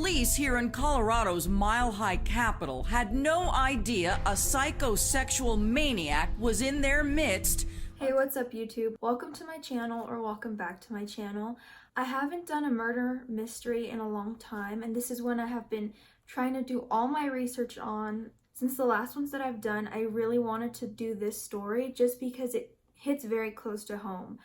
Police here in Colorado's mile-high capital had no idea a psychosexual maniac was in their midst. Hey, what's up YouTube? Welcome to my channel, or welcome back to my channel. I haven't done a murder mystery in a long time, and this is one I have been trying to do all my research on. Since the last ones that I've done, I really wanted to do this story just because it hits very close to home.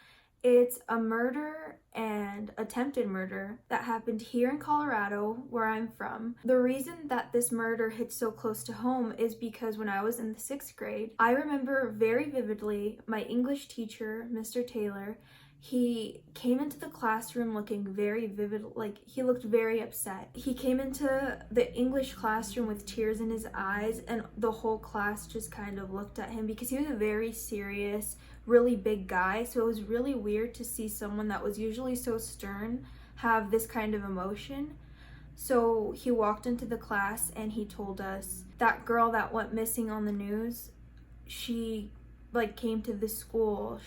It's a murder and attempted murder that happened here in Colorado, where I'm from. The reason that this murder hits so close to home is because when I was in the 6th grade, I remember very vividly my English teacher, Mr. Taylor. He came into the classroom looking very vivid, like he looked very upset. He came into the English classroom with tears in his eyes, and the whole class just kind of looked at him because he was a very serious, really big guy. So it was really weird to see someone that was usually so stern have this kind of emotion. So he walked into the class and he told us that girl that went missing on the news, she came to this school.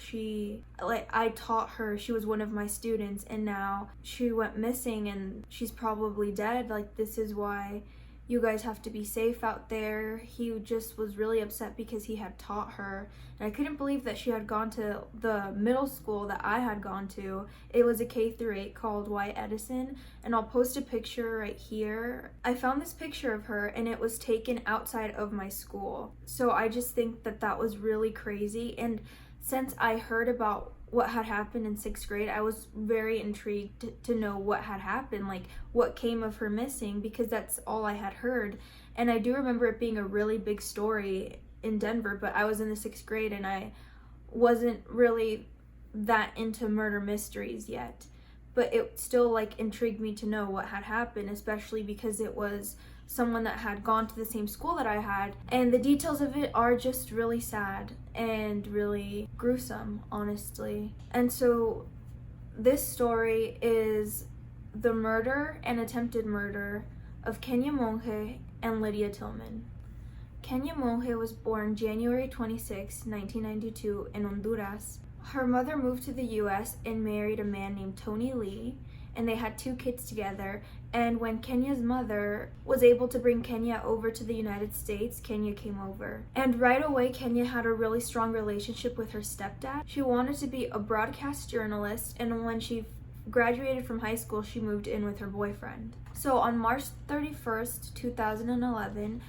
I taught her, she was one of my students, and now she went missing and she's probably dead. This is why you guys have to be safe out there. He just was really upset because he had taught her, and I couldn't believe that she had gone to the middle school that I had gone to. It was a K-8 called Y Edison, and I'll post a picture right here. I found this picture of her and it was taken outside of my school. So I just think that that was really crazy, and since I heard about what had happened in 6th grade, I was very intrigued to know what had happened, what came of her missing, because that's all I had heard. And I do remember it being a really big story in Denver, but I was in the 6th grade and I wasn't really that into murder mysteries yet. But it still intrigued me to know what had happened, especially because it was someone that had gone to the same school that I had, and the details of it are just really sad and really gruesome, honestly. And so this story is the murder and attempted murder of Kenia Monge and Lydia Tillman. Kenia Monge was born January 26, 1992 in Honduras. Her mother moved to the US and married a man named Tony Lee, and they had 2 kids together. And when Kenia's mother was able to bring Kenia over to the United States, Kenia came over. And right away, Kenia had a really strong relationship with her stepdad. She wanted to be a broadcast journalist, and when she graduated from high school, she moved in with her boyfriend. So on March 31st, 2011,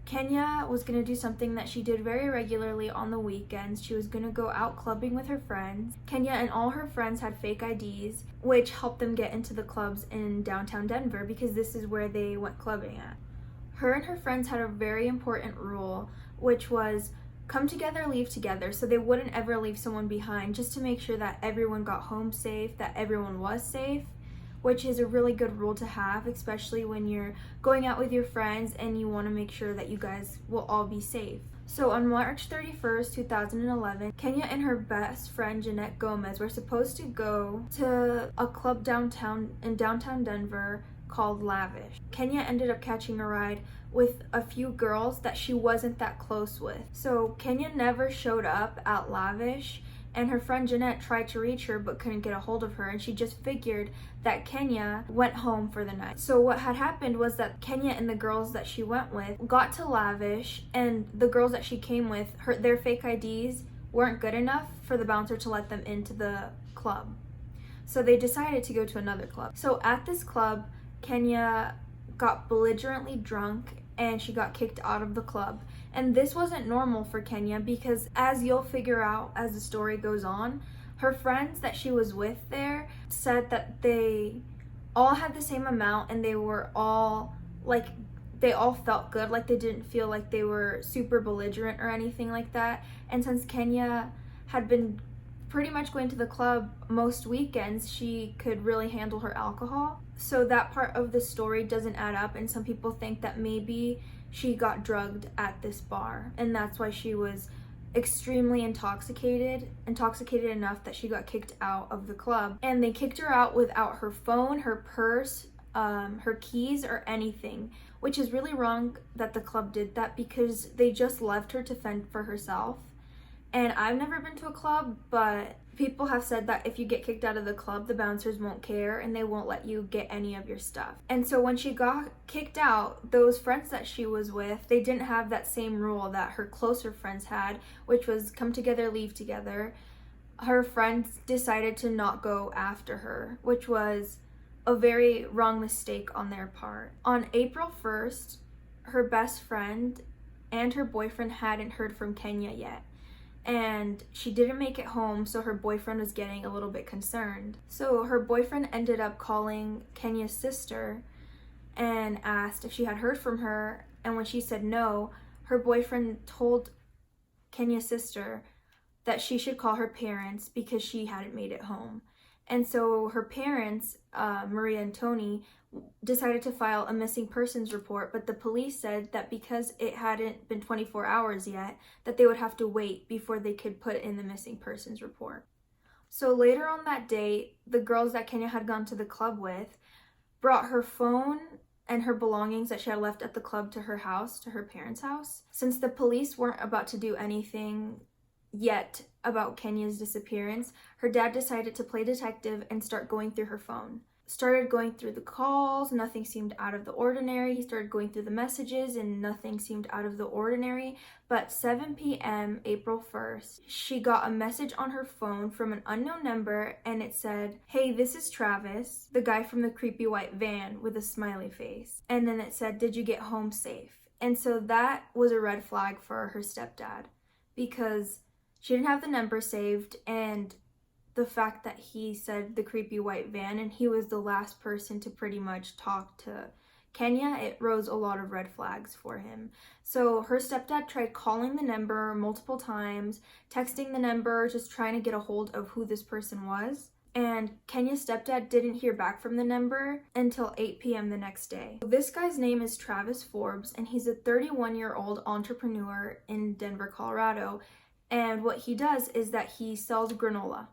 Kenia was going to do something that she did very regularly on the weekends. She was going to go out clubbing with her friends. Kenia and all her friends had fake IDs, which helped them get into the clubs in downtown Denver because this is where they went clubbing at. Her and her friends had a very important rule, which was come together, leave together, so they wouldn't ever leave someone behind, just to make sure that everyone got home safe, that everyone was safe, which is a really good rule to have, especially when you're going out with your friends and you want to make sure that you guys will all be safe. So on March 31st, 2011, Kenia and her best friend Jeanette Gomez were supposed to go to a club downtown Denver called Lavish. Kenia ended up catching a ride with a few girls that she wasn't that close with. So Kenia never showed up at Lavish, and her friend Jeanette tried to reach her but couldn't get a hold of her, and she just figured that Kenia went home for the night. So what had happened was that Kenia and the girls that she went with got to Lavish, and the girls that she came with, their fake IDs weren't good enough for the bouncer to let them into the club. So they decided to go to another club. So at this club, Kenia got belligerently drunk and she got kicked out of the club. And this wasn't normal for Kenia because, as you'll figure out as the story goes on, her friends that she was with there said that they all had the same amount and they were all they all felt good, they didn't feel like they were super belligerent or anything like that. And since Kenia had been pretty much going to the club most weekends, she could really handle her alcohol. So that part of the story doesn't add up, and some people think that maybe she got drugged at this bar, and that's why she was extremely intoxicated enough that she got kicked out of the club. And they kicked her out without her phone, her purse, her keys, or anything, which is really wrong that the club did that because they just left her to fend for herself. And I've never been to a club, but People have said that if you get kicked out of the club, the bouncers won't care and they won't let you get any of your stuff. And so when she got kicked out, those friends that she was with, they didn't have that same rule that her closer friends had, which was come together, leave together. Her friends decided to not go after her, which was a very wrong mistake on their part. On April 1st, her best friend and her boyfriend hadn't heard from Kenia yet. And she didn't make it home, so her boyfriend was getting a little bit concerned. So her boyfriend ended up calling Kenia's sister and asked if she had heard from her, and when she said no, her boyfriend told Kenia's sister that she should call her parents because she hadn't made it home. And so her parents, Maria and Tony, decided to file a missing persons report, but the police said that because it hadn't been 24 hours yet, that they would have to wait before they could put in the missing persons report. So later on that day, the girls that Kenia had gone to the club with brought her phone and her belongings that she had left at the club to her house, to her parents' house. Since the police weren't about to do anything yet about Kenia's disappearance, her dad decided to play detective and start going through her phone. Started going through the calls, nothing seemed out of the ordinary. He started going through the messages and nothing seemed out of the ordinary. But 7 p.m. April 1st, she got a message on her phone from an unknown number and it said, "Hey, this is Travis, the guy from the creepy white van," with a smiley face. And then it said, "Did you get home safe?" And so that was a red flag for her stepdad because she didn't have the number saved, and the fact that he said the creepy white van and he was the last person to pretty much talk to Kenia, it rose a lot of red flags for him. So her stepdad tried calling the number multiple times, texting the number, just trying to get a hold of who this person was. And Kenia's stepdad didn't hear back from the number until 8 p.m. the next day. This guy's name is Travis Forbes, and he's a 31-year-old entrepreneur in Denver, Colorado. And what he does is that he sells granola.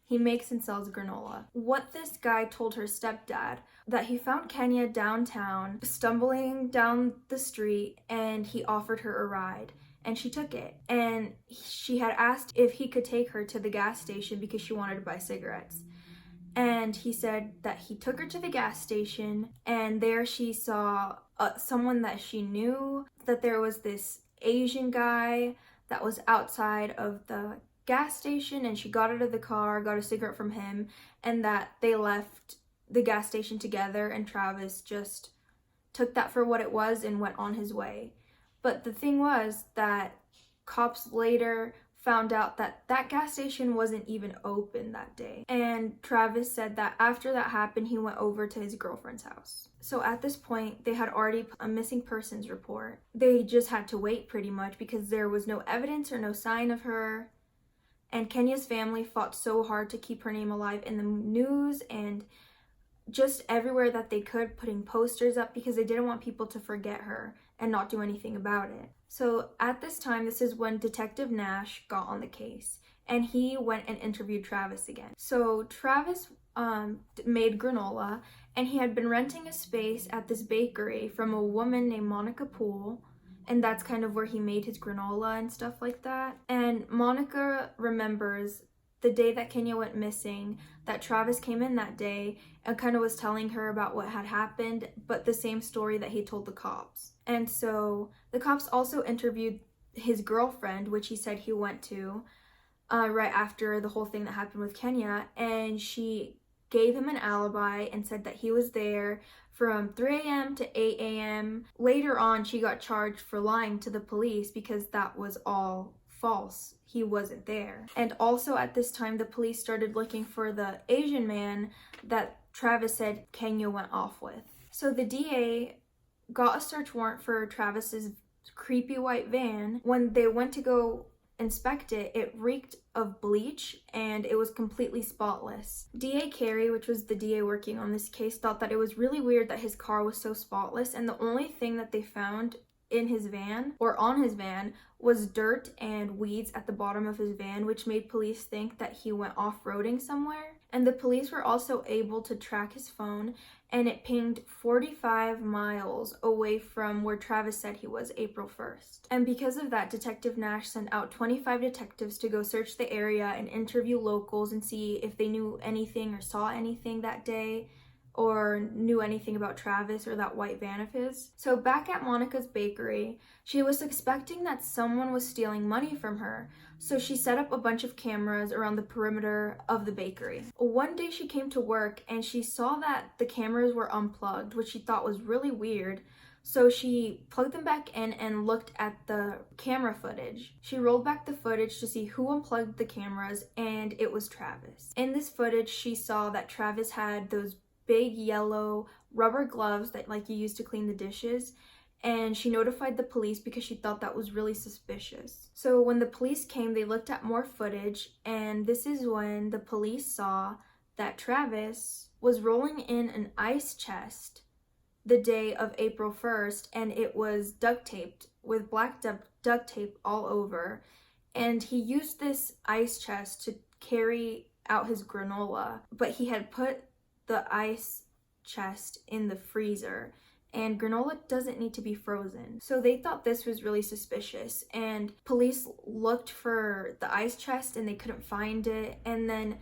He makes and sells granola. What this guy told her stepdad, that he found Kenia downtown, stumbling down the street, and he offered her a ride. And she took it. And she had asked if he could take her to the gas station because she wanted to buy cigarettes. And he said that he took her to the gas station, and there she saw someone that she knew, that there was this Asian guy that was outside of the gas station, and she got out of the car, got a cigarette from him, and that they left the gas station together, and Travis just took that for what it was and went on his way. But the thing was that cops later found out that that gas station wasn't even open that day. And Travis said that after that happened, he went over to his girlfriend's house. So at this point, they had already put a missing persons report. They just had to wait pretty much because there was no evidence or no sign of her. And Kenia's family fought so hard to keep her name alive in the news and just everywhere that they could, putting posters up because they didn't want people to forget her and not do anything about it. So at this time, this is when Detective Nash got on the case and he went and interviewed Travis again. So Travis made granola, and he had been renting a space at this bakery from a woman named Monica Poole. And that's kind of where he made his granola and stuff like that. And Monica remembers the day that Kenia went missing, that Travis came in that day and kind of was telling her about what had happened, but the same story that he told the cops. And so the cops also interviewed his girlfriend, which he said he went to right after the whole thing that happened with Kenia, and she gave him an alibi and said that he was there from 3 a.m. to 8 a.m. Later on, she got charged for lying to the police because that was all false. He wasn't there. And also at this time, the police started looking for the Asian man that Travis said Kenia went off with. So the DA got a search warrant for Travis's creepy white van. When they went to go inspect it, it reeked of bleach and it was completely spotless. DA Carey, which was the DA working on this case, thought that it was really weird that his car was so spotless, and the only thing that they found in his van or on his van was dirt and weeds at the bottom of his van, which made police think that he went off-roading somewhere. And the police were also able to track his phone and it pinged 45 miles away from where Travis said he was April 1st. And because of that, Detective Nash sent out 25 detectives to go search the area and interview locals and see if they knew anything or saw anything that day, or knew anything about Travis or that white van of his. So back at Monica's bakery, she was suspecting that someone was stealing money from her, so she set up a bunch of cameras around the perimeter of the bakery. One day she came to work and she saw that the cameras were unplugged, which she thought was really weird. So she plugged them back in and looked at the camera footage. She rolled back the footage to see who unplugged the cameras, and it was Travis. In this footage, she saw that Travis had those big yellow rubber gloves that like you use to clean the dishes, and she notified the police because she thought that was really suspicious. So when the police came, they looked at more footage, and this is when the police saw that Travis was rolling in an ice chest the day of April 1st, and it was duct taped with black duct tape all over, and he used this ice chest to carry out his granola, but he had put the ice chest in the freezer, and granola doesn't need to be frozen. So they thought this was really suspicious, and police looked for the ice chest and they couldn't find it. And then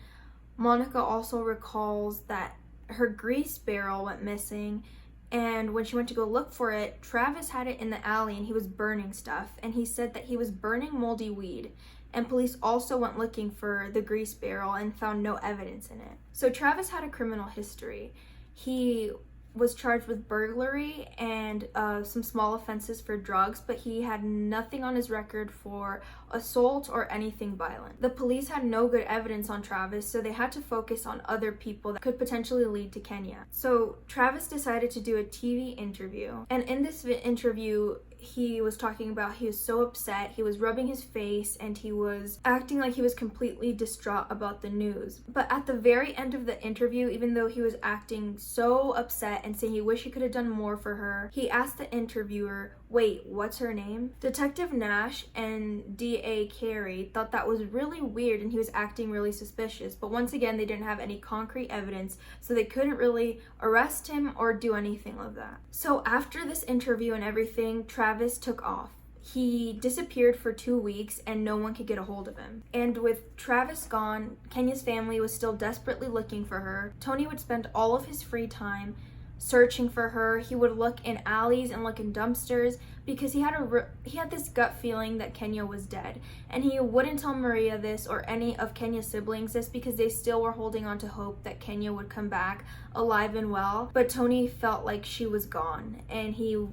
Monica also recalls that her grease barrel went missing, and when she went to go look for it, Travis had it in the alley and he was burning stuff, and he said that he was burning moldy weed. And police also went looking for the grease barrel and found no evidence in it. So Travis had a criminal history. He was charged with burglary and some small offenses for drugs, but he had nothing on his record for assault or anything violent. The police had no good evidence on Travis, so they had to focus on other people that could potentially lead to Kenia. So Travis decided to do a TV interview, and in this interview, he was talking about he was so upset, he was rubbing his face, and he was acting like he was completely distraught about the news. But at the very end of the interview, even though he was acting so upset and saying he wished he could have done more for her, he asked the interviewer, "Wait, what's her name?" Detective Nash and DA Carey thought that was really weird and he was acting really suspicious, but once again, they didn't have any concrete evidence, so they couldn't really arrest him or do anything like that. So after this interview and everything, Travis took off. He disappeared for 2 weeks and no one could get a hold of him. And with Travis gone, Kenia's family was still desperately looking for her. Tony would spend all of his free time searching for her. He would look in alleys and look in dumpsters because he had this gut feeling that Kenia was dead, and he wouldn't tell Maria this or any of Kenia's siblings this because they still were holding on to hope that Kenia would come back alive and well. But Tony felt like she was gone, and he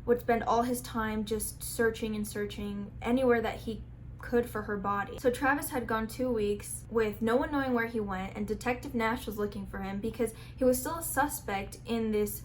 would spend all his time just searching and searching anywhere that he could for her body. So Travis had gone 2 weeks with no one knowing where he went, and Detective Nash was looking for him because he was still a suspect in this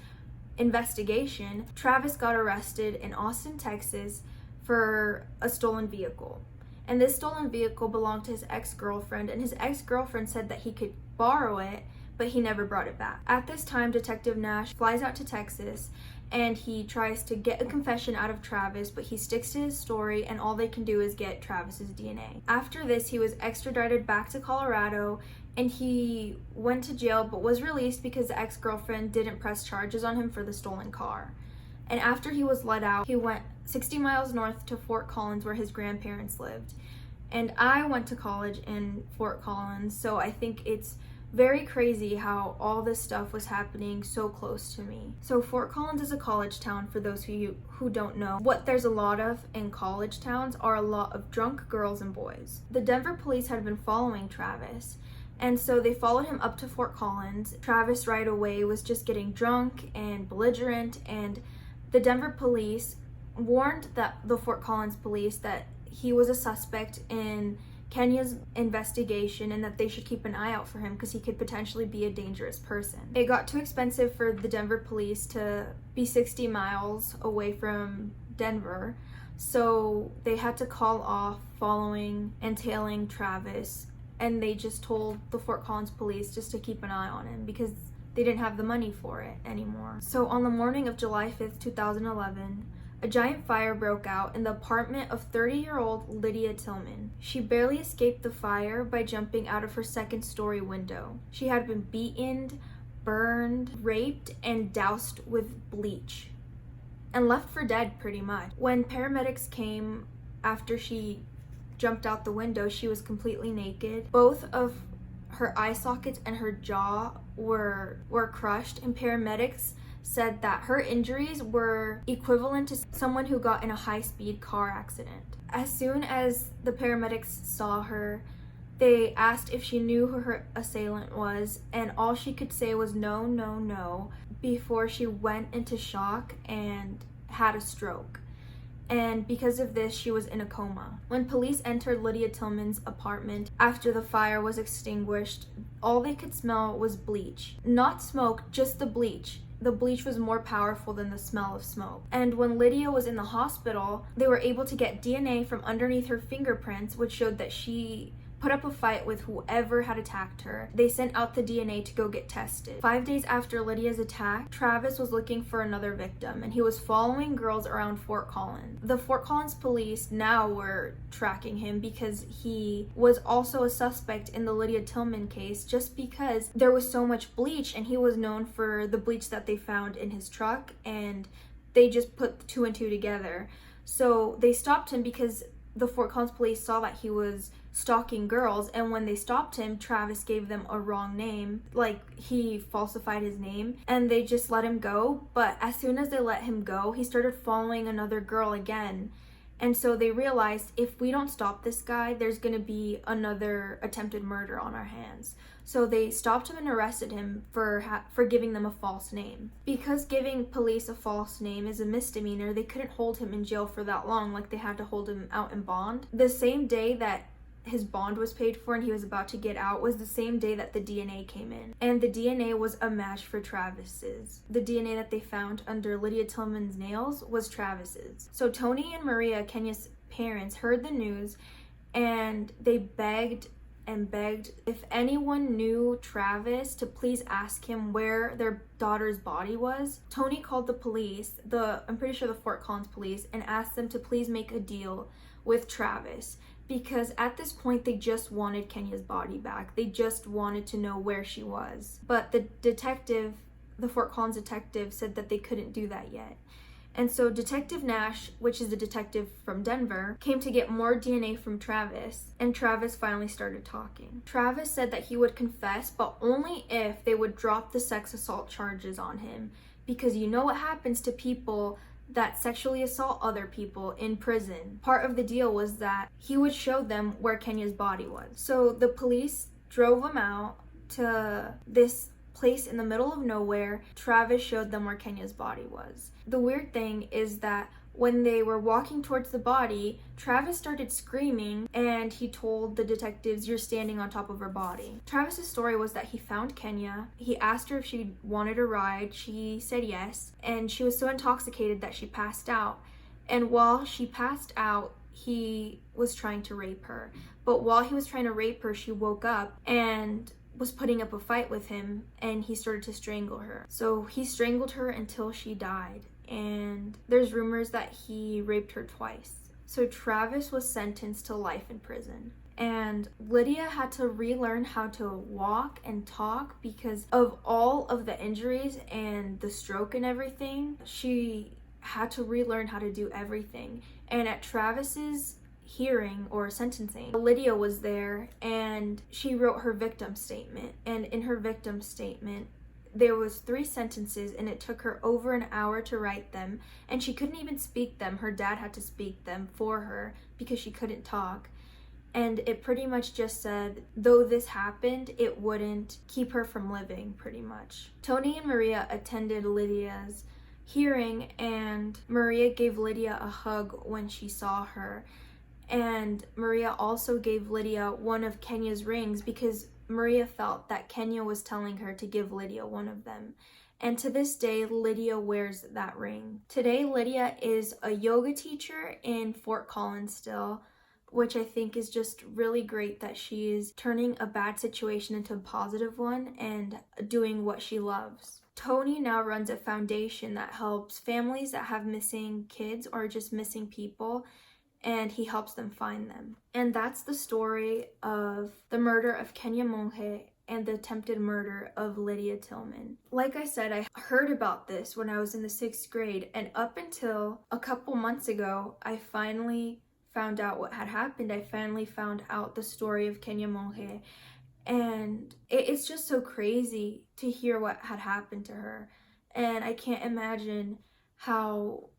investigation. Travis got arrested in Austin, Texas for a stolen vehicle. And this stolen vehicle belonged to his ex-girlfriend, and his ex-girlfriend said that he could borrow it, but he never brought it back. At this time, Detective Nash flies out to Texas and he tries to get a confession out of Travis, but he sticks to his story and all they can do is get Travis's DNA. After this, he was extradited back to Colorado and he went to jail but was released because the ex-girlfriend didn't press charges on him for the stolen car. And after he was let out, he went 60 miles north to Fort Collins where his grandparents lived. And I went to college in Fort Collins, so I think it's very crazy how all this stuff was happening so close to me. So Fort Collins is a college town for those of you who don't know. What there's a lot of in college towns are a lot of drunk girls and boys. The Denver police had been following Travis, and so they followed him up to Fort Collins. Travis right away was just getting drunk and belligerent, and the Denver police warned the Fort Collins police that he was a suspect in Kenia's investigation and that they should keep an eye out for him because he could potentially be a dangerous person. It got too expensive for the Denver police to be 60 miles away from Denver, so they had to call off following and tailing Travis, and they just told the Fort Collins police just to keep an eye on him because they didn't have the money for it anymore. So on the morning of July 5th, 2011, a giant fire broke out in the apartment of 30-year-old Lydia Tillman. She barely escaped the fire by jumping out of her second-story window. She had been beaten, burned, raped, and doused with bleach and left for dead pretty much. When paramedics came after she jumped out the window, she was completely naked. Both of her eye sockets and her jaw were crushed, and paramedics said that her injuries were equivalent to someone who got in a high-speed car accident. As soon as the paramedics saw her, they asked if she knew who her assailant was, and all she could say was no, no, no, before she went into shock and had a stroke. And because of this, she was in a coma. When police entered Lydia Tillman's apartment after the fire was extinguished, all they could smell was bleach. Not smoke, just the bleach. The bleach was more powerful than the smell of smoke. And when Lydia was in the hospital, they were able to get DNA from underneath her fingerprints, which showed that she put up a fight with whoever had attacked her. They sent out the DNA to go get tested. 5 days after Lydia's attack, Travis was looking for another victim, and he was following girls around Fort Collins. The Fort Collins police now were tracking him because he was also a suspect in the Lydia Tillman case, just because there was so much bleach, and he was known for the bleach that they found in his truck, and they just put two and two together. So they stopped him because the Fort Collins police saw that he was stalking girls, and when they stopped him, Travis gave them a wrong name, like he falsified his name, and they just let him go. But as soon as they let him go, he started following another girl again, and so they realized, if we don't stop this guy, there's gonna be another attempted murder on our hands. So they stopped him and arrested him for giving them a false name. Because giving police a false name is a misdemeanor, they couldn't hold him in jail for that long, like they had to hold him out in bond. The same day that his bond was paid for and he was about to get out was the same day that the DNA came in. And the DNA was a match for Travis's. The DNA that they found under Lydia Tillman's nails was Travis's. So Tony and Maria, Kenia's parents, heard the news, and they begged and begged if anyone knew Travis to please ask him where their daughter's body was. Tony called the police, I'm pretty sure the Fort Collins police, and asked them to please make a deal with Travis, because at this point they just wanted Kenia's body back. They just wanted to know where she was. But the Fort Collins detective, said that they couldn't do that yet. And so Detective Nash, which is the detective from Denver, came to get more DNA from Travis, and Travis finally started talking. Travis said that he would confess, but only if they would drop the sex assault charges on him, because you know what happens to people that sexually assault other people in prison. Part of the deal was that he would show them where Kenia's body was. So the police drove him out to this place in the middle of nowhere. Travis showed them where Kenia's body was. The weird thing is that when they were walking towards the body, Travis started screaming, and he told the detectives, "You're standing on top of her body." Travis's story was that he found Kenia. He asked her if she wanted a ride. She said yes, and she was so intoxicated that she passed out. And while she passed out, he was trying to rape her. But while he was trying to rape her, she woke up and was putting up a fight with him, and he started to strangle her. So he strangled her until she died. And there's rumors that he raped her twice. So Travis was sentenced to life in prison. And Lydia had to relearn how to walk and talk because of all of the injuries and the stroke and everything. She had to relearn how to do everything. And at Travis's hearing or sentencing, Lydia was there, and she wrote her victim statement. And in her victim statement, there was 3 sentences, and it took her over an hour to write them, and she couldn't even speak them. Her dad had to speak them for her because she couldn't talk. And it pretty much just said, though this happened, it wouldn't keep her from living, pretty much. Tony and Maria attended Lydia's hearing, and Maria gave Lydia a hug when she saw her. And Maria also gave Lydia one of Kenia's rings because Maria felt that Kenia was telling her to give Lydia one of them. And to this day, Lydia wears that ring. Today, Lydia is a yoga teacher in Fort Collins still, which I think is just really great that she is turning a bad situation into a positive one and doing what she loves. Tony now runs a foundation that helps families that have missing kids or just missing people, and he helps them find them. And that's the story of the murder of Kenia Monge and the attempted murder of Lydia Tillman. Like I said, I heard about this when I was in the 6th grade, and up until a couple months ago, I finally found out what had happened. I finally found out the story of Kenia Monge, and it's just so crazy to hear what had happened to her. And I can't imagine how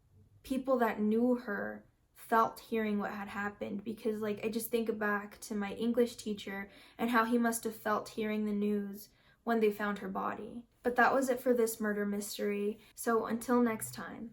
people that knew her felt hearing what had happened, because like I just think back to my English teacher and how he must have felt hearing the news when they found her body. But that was it for this murder mystery. So until next time.